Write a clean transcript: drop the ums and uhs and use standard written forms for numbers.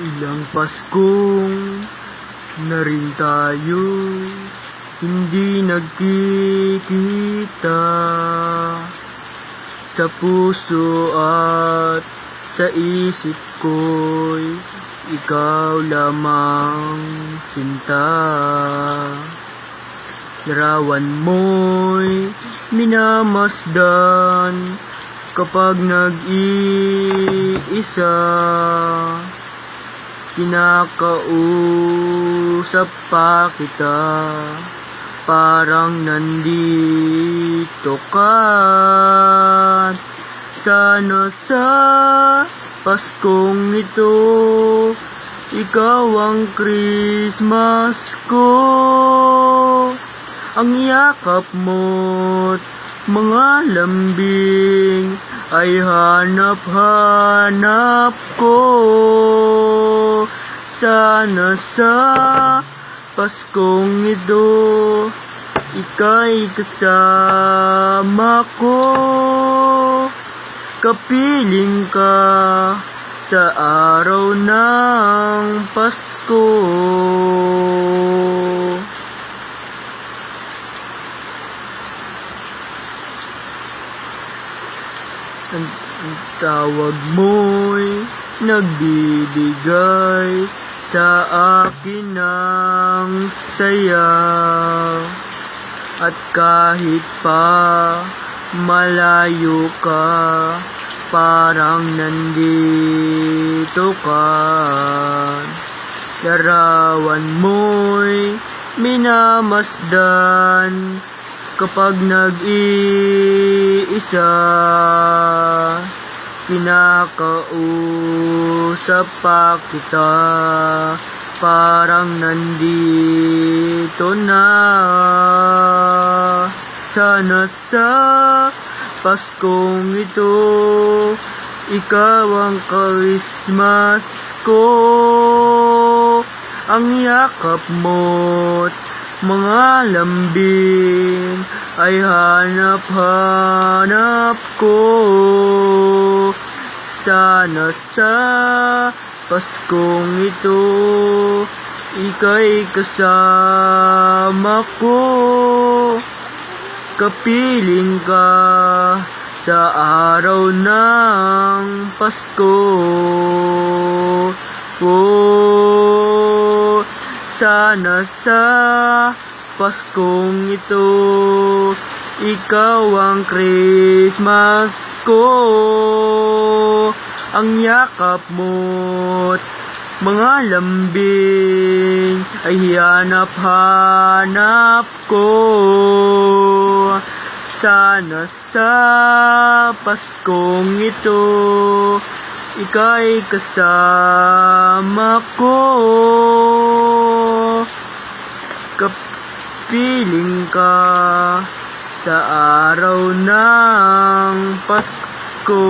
Ilang Paskong na rin tayo hindi nagkikita. Sa puso at sa isip ko'y ikaw lamang sinta. Larawan mo'y minamasdan kapag nag-iisa. Kinakausap pa kita, parang nandito ka. Sana sa Paskong ito, ikaw ang Christmas ko. Ang yakap mo't mga lambing ay hanap-hanap ko. Sana sa Paskong ito, ika'y kasama ko. Kapiling ka sa araw ng Pasko. Ang tawag mo'y nagbibigay sa akin ng saya. At kahit pa malayo ka, parang nandito ka. Larawan mo'y minamasdan kapag nag-iisa. Kinakausap pa kita, parang nandito na. Sana sa Paskong ito, ikaw ang Christmas ko. Ang yakap mo't mga lambing ay hanap-hanap ko. Sana sa Paskong ito, ika'y kasama ko. Kapiling ka sa araw ng Pasko. Oh, sana sa Paskong ito, ikaw ang Christmas ko. Ang yakap mo't mga lambing ay hanap-hanap ko. Sana sa Paskong ito, ika'y kasama ko. Kapiling ka sa araw ng Pasko.